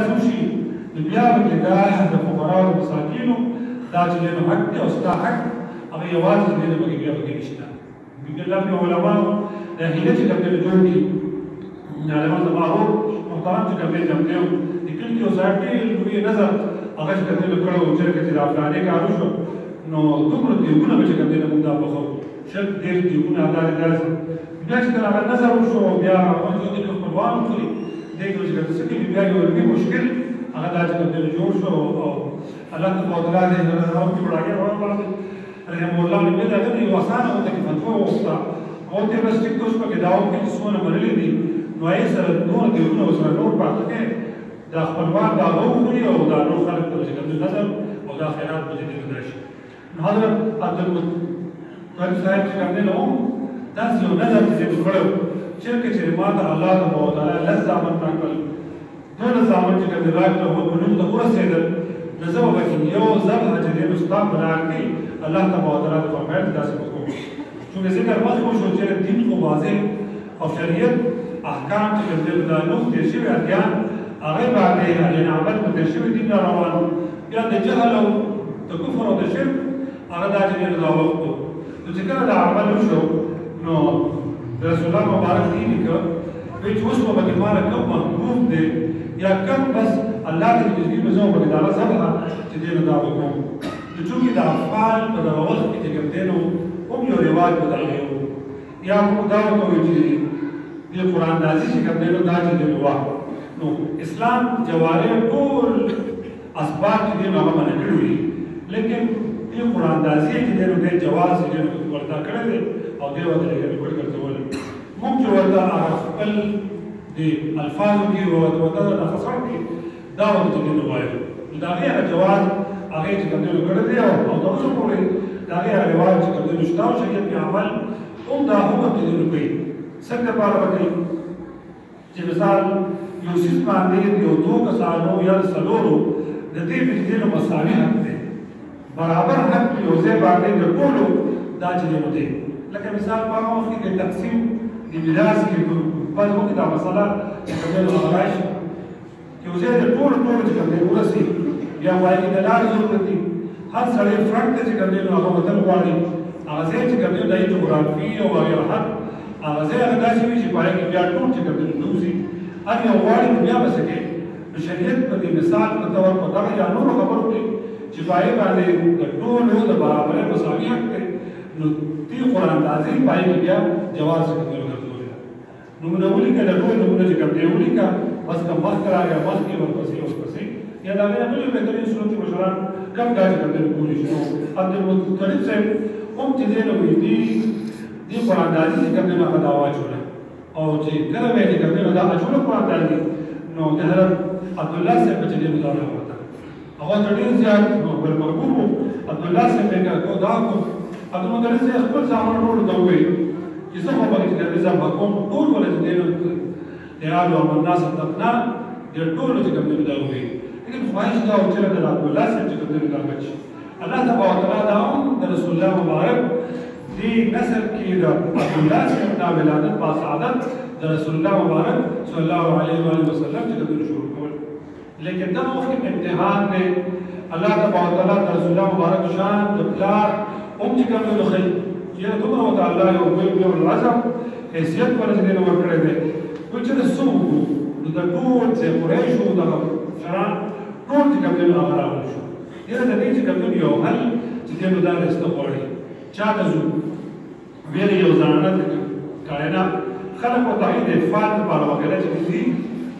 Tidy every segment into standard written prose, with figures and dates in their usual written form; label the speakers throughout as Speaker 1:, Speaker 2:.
Speaker 1: داسې وشي نو بیا به دا د فقراو او مساکینو دا چې دی نو حق دی او ستا حق هغه یوازې دی نو پکې بیا پکې نشته بلکې علماو د هیله چې کوم دی جوړ کړي علماء زمارو محترم چې کوم دی جمع دی د کلي کې وسایل ډېر لوی نظر هغه چې کوم دی کړی و چې د افغاني کارو شو نو دومره دیوونه به چې کوم دی موږ دا پخو شل ډېر دیوونه داسې بیا چې کله هغه نظر وشو بیا موږ د خپلوان وکړي دغه چې کوم څه کې بیا یو لوی مشکل هغه دا چې کوم دی جوړ شو او الله تعالی دې راو کې وړاندې ورغله رحم الله دې دا دې یو اسانه او کې فتوا وستا او دې بس ټیک اوس په کې داو کې څونه مرلې دي نو یې سره نور دیونه سره نور پاتې کې دا خپلوان دا غوړي او دا نور خلک ته چې کوم نظر او دا خیرات به دې ودرشي حضرت عبد المطلب صاحب چې کوم نو دا یو نظر چې وکړو چې ما ته الله تعالی لزا من راکړل ټول زامن چې کوم راکړل او په نوم د ورسېدل نزو وکړي یو ذبح چې دې مستقام راکړي الله تعالی د فرمایل داسې وکړو چې ذکر مخکې شو چې دین خو واضح او شریعت احکام چې کوم د نوح د شی ادیان هغه باندې یعنی عمل په شی دین روان یا د جهل او د کفر او د شرک هغه د اجر د وخت نو چې کله د عمل شو نو رسول الله مبارک دی که وی چې اوس په باندې مال کوم محبوب دی یا کم بس الله دې دې بزو په دغه سبحه چې دې دا وکړو نو چې دا افعال په دغه وخت کې کوم دینو کوم یو رواج بدایو یا موږ دا وکړو چې دې قران نازل چې کوم دینو دا چې دې وا نو اسلام جواره ټول اسباب چې دې هغه باندې کړی لیکن دې قران نازل چې دې جواز دې ورته کړی او دې وته لګي ورته ورته موږ چې ورته خپل دې الفاظو کې ورته د خاصه کې دا ورته دې وایو دا غیر جواز هغه چې کوم دې کړی او دا څه کوي دا غیر رواج چې کوم دې شتاو شریعت په عمل هم دا حکم دې کوي څنګه پاره وکړي چې مثال یو سیس باندې یو دوه کسانو یا څلورو د دې په دې نو مساوي حق دی برابر حق یو ځای باندې د ټولو دا چې دی لکه مثال په هغه کې د تقسیم د میراث کې په هغه کې دا مسله چې کومه راځي یو ځای د ټولو چې کومه ورسي یا وایي د لارې ضرورت دي هر سړی فرق ته چې کومه هغه وطن غواړي هغه ځای چې کومه د جغرافي او غیره حق هغه ځای هغه داسې وي چې پای کې بیا ټول چې کومه نوځي هر یو غواړي بیا وسکه د شریعت په دې مثال په تور په دغه یا نور خبرو کې چې پای باندې د ټولو د برابرۍ مساوي حق دی نو دې قرآن نازل پای کې بیا جواز کوي نو موږ ولیکل د ټول نمونه چې کوم دی ولیکا بس کوم وخت راغی وخت کې ورپسې یا دا نه بلې بهترین صورت مشران کم کار کوي کولی شو عبد المطلب صاحب هم چې دې نو دې قرآن نازل کوم نه خداوا چوله او چې کله به دې کوم دا اجوله قرآن نازل نو د حضرت عبد الله صاحب چې دې مدار وته هغه ډېر زیات بل مرغوب عبد الله صاحب کې دا کو عبد المطلب صاحب خپل ځان ورو ته وایي چې څه په باندې چې نظام حکوم ټول ولې دې دیالو او الناس تقنا د ټول چې کوم دا وایي لیکن خواهش دا او چې د عبد الله صاحب چې کوم دا بچ الله تبارک وتعالى دا د رسول الله مبارک دې نسل کې د عبد الله صاحب د ولادت په سعادت د رسول الله مبارک صلی الله علیه و آله وسلم چې کوم شروع کول لیکن دا وخت امتحان دی الله تبارک وتعالى د رسول الله مبارک شان د پلار چې کوم له خیر یا دومره وتعالى یو بل العظم حیثیت ورته نور کړی دی چې د سوق نو د ټول چې قریش او د شران ټول چې کوم له هغه راوړل شو یره د دې چې کوم یو حل چې دې مدار استغواړي چا د زو ویل یو ځانه کاینا خلق او تعید افعال په اړه وغیرہ چې دي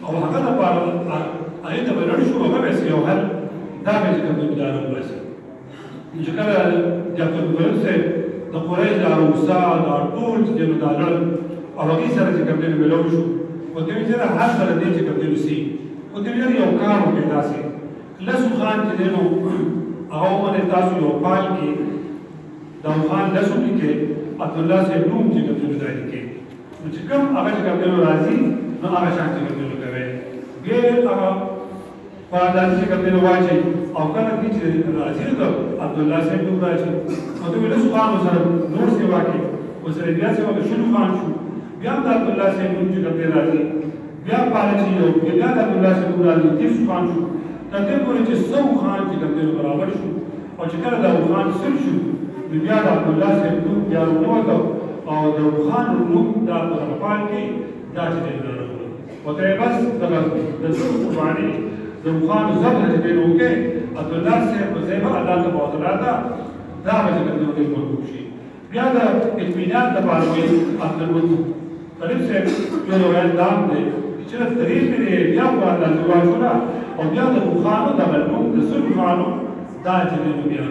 Speaker 1: او هغه د پاره هغه ته ورړ شو هغه به یو حل دا به چې کوم مدار وایي چې کله د خپل ورسه د قریش د اوسا د ټول چې نو دالړ او هغه سره چې کوم دې ملو شو او دې چې هر سره دې چې کوم دې سي او دې یو کار وکړي تاسو لسو خان چې نو هغه باندې تاسو یو پال کې د خان لسو کې عبد الله سے نوم چې کوم دې دای کې چې کوم هغه چې کوم دې راځي نو هغه شان چې کوم دې کوي ګیر هغه فادان چې کوم دې واچي او کله چې راځي نو عبد الله سے نوم راځي او دې لسو خان سره نور سی واکي او سره بیا چې هغه شنو خان شو بیا د عبد الله سے نوم چې کوم دې راځي بیا پاره چې یو بیا د الله سره ورته تیس خان شو تدې پورې چې سو خان چې کوم برابر شو او چې کله دا خان سر شو بیا د الله سره بیا نو او د خان نو دا په خپل کې دا چې درلود وته بس د څو قرباني د خان زبر چې وکړي عبد الله سره په ځای الله تعالی دا به څنګه د موضوع شي بیا د اطمینان د باندې عبد الوهاب طالب صاحب یو روایت دام دی چې د تاریخ دی بیا په الله تعالی او بیا د خانو د بلوم د سر خانو دا چې بیا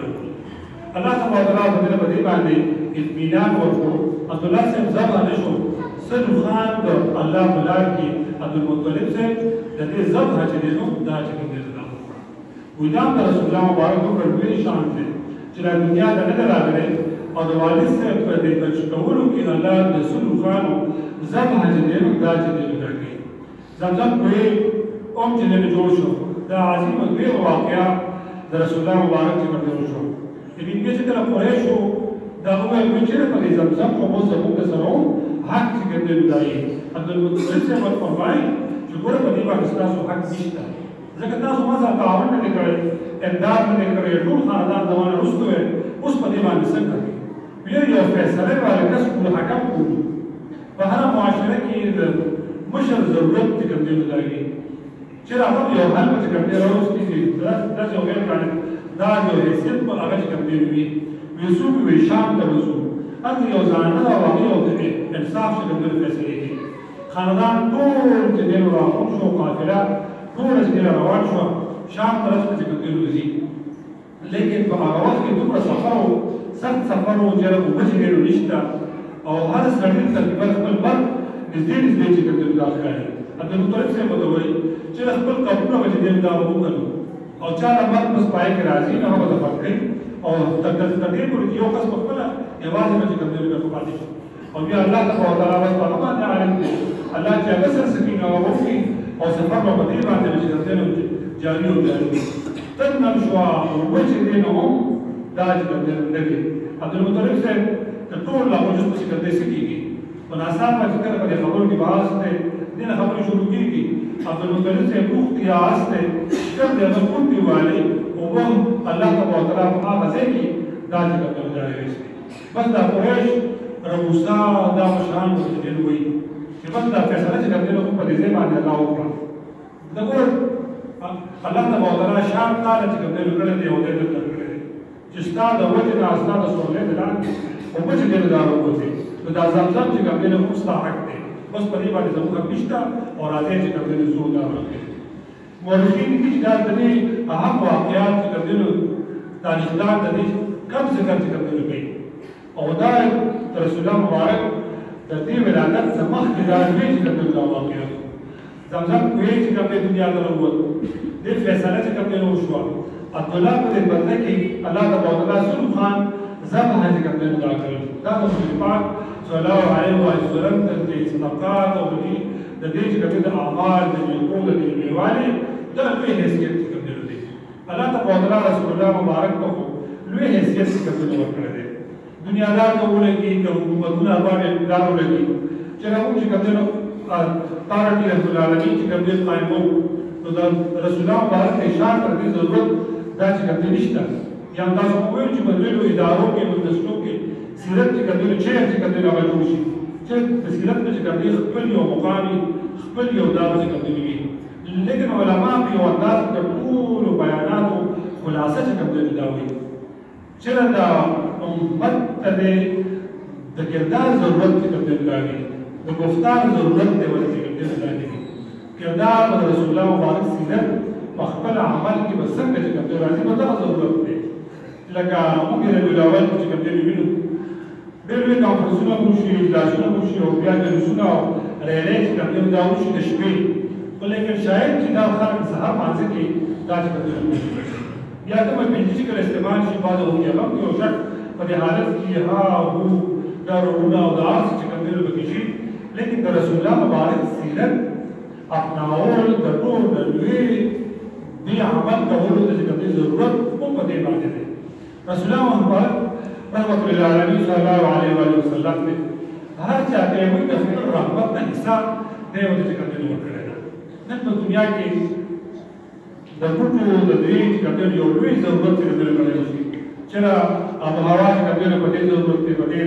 Speaker 1: الله تعالی په دې باندې اطمینان ورکړو عبد الله صاحب زبر نشو سر خان د الله بلار کې عبد المطلب صاحب د دې زبر چې نو دا چې دی ویدام د رسول الله مبارک په ډېر شان دی چې د دنیا د نه راغلي او د والد صاحب په دې تشکولو کې الله د سلو خانو زبر چې دی نو دا چې دی راګي زمزم کوي اوم چې نه جوړ شو دا عظیم دی واقعا د رسول الله مبارک چې ورته شو دې دې چې کله پوره شو دا هغه چې په زمزم په مو زموږ سره حق چې ګرځي دی عبد المطلب صاحب فرمایي چې ګوره په دې باندې تاسو حق نشته ځکه تاسو ما سره تعاون نه کړی امداد نه کړی ټول خاندان زمانه رسته اوس په دې باندې څنګه بیا یو فیصله باندې کس په حکم کوي په هر معاشره کې د مشر ضرورت چې کوم دی لګي چې راځي یو حل چې کوم دی راوستي چې دا یو غیر قانون دا یو حیثیت په هغه چې کوم دی وي وسوب وي شام ته وسوب اته یو ځانه او یو د انصاف چې کوم دی فیصله کوي خاندان ټول چې دی راو شو قافله ټول چې روان شو شام طرف ته کوي روزي لیکن په هغه وخت کې دومره سفر او سخت سفر او جره او بچیږي نشته او هر سړی تقریبا خپل بر نږدې چې کوي دا ښکاري اته نو طرف څخه به وایي چې خپل قبرونه به دې دا وکړو او چا لمر پس پای کې راځي نه هغه د فکر او تقدیر پر یو کس په خپل یوازې به کوي په پاتې او بیا الله تعالی په باندې عالم دی الله چې هغه سره سکینه وکړي او سفر په دې باندې چې ګرځنه جاري او جاري تنم شو وجه دې نو دا چې ګرځنه لګي عبد المطلب صاحب ته ټول لا وجه چې ګرځي سکیږي په ناسا په کله په خبرو کې بحث ته دې خبرې شروع کیږي عبد المطلب صاحب روح کې آسته څنګه د کوم دیواله او الله تعالی په هغه ځای کې دا چې ګرځنه جاري بس دا قریش رموسا دا مشان چې دوی چې بس دا فیصله چې ګرځنه په دې ځای باندې الله وکړه دا ګور الله تعالی شام تعالی چې ګرځنه کړل دی او دې ته کړل چې ستاسو د وجه د استاد سره نه دلان او په دې ډول دا وروته نو دا زمزم چې ګرځنه مستحق دی بس په دې باندې زموږ نشته او راځي چې ګرځنه زو دا ورته مورخین دې دا د اهم واقعات چې ګرځنه تاریخدان د دې کم ذکر چې ګرځنه کوي او دا رسول الله مبارک د دې ولادت سمخ کې دا وی چې ګرځنه واقعات زمزم کوي چې کومه دنیا ته وروته دې فیصله چې کومه وشو عبد الله په دې باندې کې الله تعالی سلو خان زبر چې کومه دا کړل دا د پاک صلی الله علیه و سلم د صدقات او د دې چې کومه د اعمال د جوړولو د نیوالي دا لوی حیثیت چې کومه دی الله تعالی رسول الله مبارک ته لوی حیثیت چې کومه ورکړل دی دنیا دار کوله کې حکومتونه باندې دارو لګي چې راوځي چې کومه پارټي رسول الله علیه چې کومه قائمو نو دا رسول الله مبارک اشاره کړې ضرورت دا چې کومه نشته یا تاسو وایو چې بدلو ادارو کې مدرسو کې سیرت چې کومه چې کومه راوځي شي چې سیرت چې کومه خپل یو مقامي خپل یو دا چې کومه وي لیکن علما په یو انداز د ټول بیاناتو خلاصه چې کومه دا وي چې دا امت ته د کردار ضرورت چې کومه لري د گفتار ضرورت دی ولې چې لري کردار رسول الله مبارک سیرت په خپل عمل کې به څنګه چې کومه راځي په دا ضرورت دی لکه موږ د اول چې کومه وینو ډېر کانفرنسونه وشي اجلاسونه وشي او بیا د رسونه رېلې چې کومه دا وشي د شپې ولیکن شاید چې دا خلک سهار مانځي کې دا چې کومه یا ته په پنځه کې استعمال شي بعد او کې هغه یو شک په دې حالت کې ها هو دا ورونه او دا چې کومه به شي لیکن د رسول الله مبارک سیرت اپناول د ټول د لوی دی عمل کولو د کومې ضرورت په دې باندې دی رسول الله مبارک رحمت الله علیه صلی الله علیه و سلم هر چا ته موږ د خپل رحمت نه حساب دی او د کومې ورکړل نن په دنیا کې د بوټو د دې چې کډر یو لوی ضرورت چې کډر کړی شي چې آب و هوا چې کډر په دې ضرورت کې پټې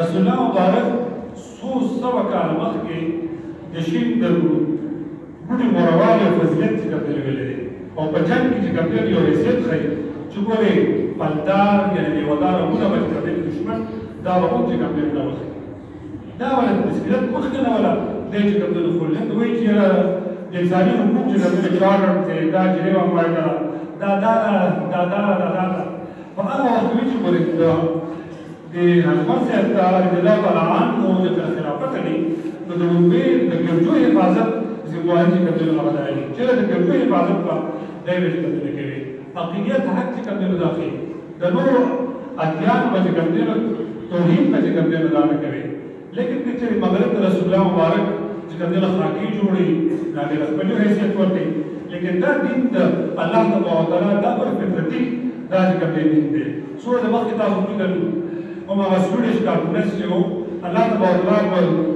Speaker 1: رسول الله مبارک 100 کال مخکې د شین د بوټي مورواله فضیلت چې کډر ویلې او په جنګ کې چې کډر یو حیثیت ښيي چې ګورې پلدار یعنې ودار موږ به کډر دشمن دا به هم چې کډر دا وځي دا ولا تسهيلات مخکې نه ولا دې چې کډر خو له دوی چې د انساني حقوق چې کډر چارټر ته دا جریوه معاهده دا په هغه وخت کې چې ګورې د حکومت صاحب رضی الله تعالی عنه د خلافت علی نو د رومبې د ګرجو حفاظت ذمہواری چې کډر غواړي چې د ګرجو حفاظت په دایره کې کډر کوي عقیدت حق چې کډر داخلي د نور ادیان په کډر توحید په کډر نه کوي لیکن چې مغرب رسول الله مبارک چې کډر خاکی جوړي دا د خپل حیثیت ورته لیکن دا دین د الله تبارک وتعالى دا پر فطرتي دا چې کډر دین دی سورہ د وخت تاسو وګورئ وما مسؤولش کارونه چې الله تبارک وتعالى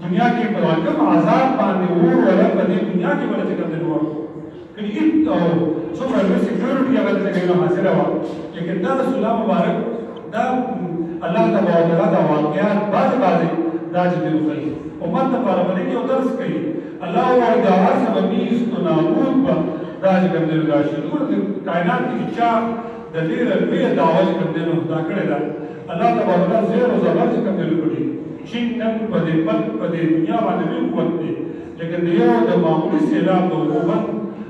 Speaker 1: دنیا کې په کوم عذاب باندې ولا په دنیا کې ولا څنګه دی ورو کله هیڅ څومره د سکیورټي هغه څنګه حاصله و لیکن دا رسول الله مبارک دا الله تبارک وتعالى دا واقعات بعض دا چې دی وایي امت لپاره باندې یو درس کوي الله او دا سببي استنابود دا چې کوم دی راشي ټول کائنات کې چې د دې ربي دعوه چې کوم دی نو دا کړی دا الله تبارک وتعالى زیر او زبر چې کوم دی کړی چې نن په دې دنیا باندې به قوت دی لیکن یو د معمولی سیلاب د حکومت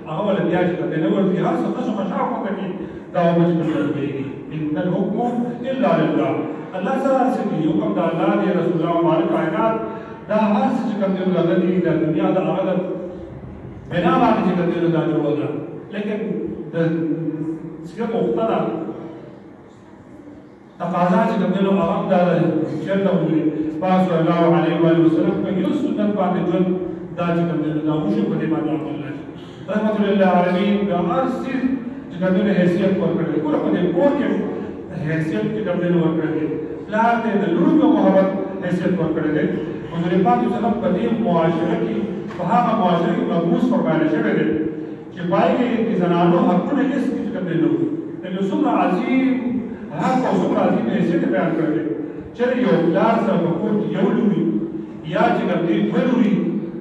Speaker 1: هغه ول بیا چې کوم دی نو ورته هر څه څه مشاعر کوي دا مجبور دی ان الحكم الا لله الله سره چې حکم د الله دی رسول الله مبارک کائنات دا هر څه چې کوم دی د دنیا د هغه بنا باندې چې کوم دی دا جوړ ده لیکن د څه مختلف تقاضا چې کوم دی نو هغه دا چرته وي پاس الله علیه و سلم په یو سنت باندې ژوند دا چې کوم دی دا وشو په دې باندې عمل نه رحمت الله علیه دا هر څه چې کوم دی حیثیت ورکړي ګور په دې کور کې حیثیت چې کوم دی ورکړي پلار دې د لور په محبت حیثیت ورکړي دي حضور پاک صلی په دې معاشره کې په هغه معاشره کې مبعوث فرمایل شوی دی چې پای کې د زنانو حقونه هیڅ چې کوم دی نو نو څومره عظیم حق او څومره عظیم حیثیت بیان کړی چې یو پلار سره په کور کې یو لوري یا چې کوم دی دوه لوري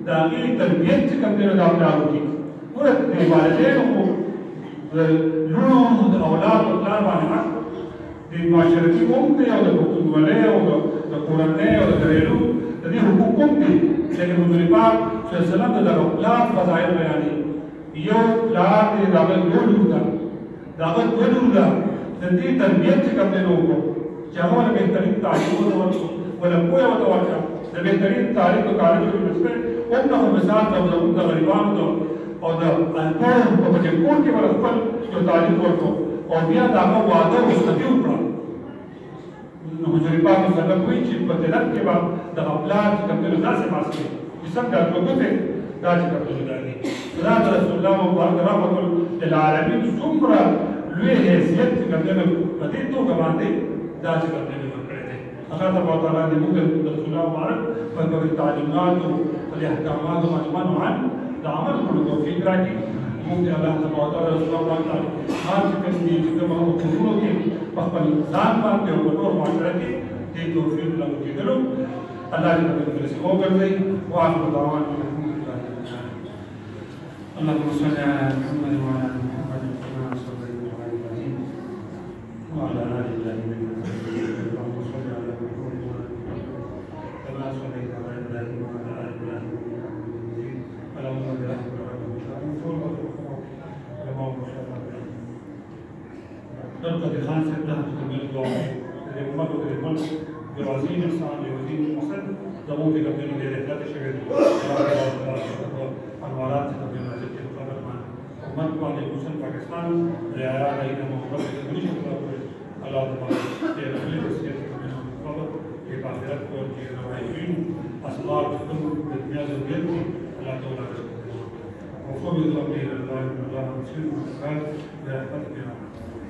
Speaker 1: د هغې تربیت چې کوم دی نو دا پلار وکړي ګوره د والدینو خو د لورو د اولاد په پلار باندې حق د معاشرتي هم دی او د پښتونولۍ او د کورنۍ او د درېلو د دې حقوق هم دي لیکن حضور پاک صلی الله علیه وسلم د دغه پلار فضایل بیانوي یو پلار دی د هغه یو لور ده د هغه دوه لور ده د دې تربیت چې کوم دی نو وکړو چې هغه له بهترین تعلیم ورکړو ولا پوهه ورته ورکړه د بهترین تعلیم په کالجو کې مثبت هم نه مثال د غریبانو او د الپاو په دې کور کې ول خپل یو تعلیم ورکړو او بیا دا هغه وعده وساتي وکړه نو حضور پاک صلی الله علیه وسلم وایي چې په دې کې به د خپلات کوم څه داسې ماسي چې څنګه وګورئ دا چې کوم څه دی دا رسول الله مبارک رحمت للعالمین څومره لوی حیثیت چې کوم په دې توګه باندې دا چې کوم دی ورکړی دی الله تبارک وتعالى دې موږ د رسول الله مبارک په دغه تعلیمات او احکامات او مجموعه عن د عمل کولو توفیق راکړي موږ الله تبارک وتعالى رسول الله مبارک هر څه کوي چې کوم حقوقو کې په خپل ځان باندې او په ټول معاشره کې دې توفیق له کېدلو الله دې موږ ته رسول وګرځي واخر دعوانا اللهم صل على محمد وعلى ال محمد كما صليت على ابراهيم وعلى ال ابراهيم انك حميد مجيد اللهم صل على محمد وعلى ال محمد كما صليت على ابراهيم وعلى ال ابراهيم انك حميد مجيد اللهم برحمتك تلقى خان سيدنا تكمل الدعاء لأمته للملك برعظيم الصعب وزين المصد ضمون في قبل الرحلات الشهيد انوارات تقبل عزيز القدر من امت کو علیہ حسن پاکستان رعایا رہینا محبت کبھی شکر اللہ تبارک کے رحلی وسیعت میں محبت کے آخرت کو کے روایین اسباب خدم دنیا ضرورت کی اللہ تعالی وفق بالله الى الله من الله مسلم وقال برحمتك يا رب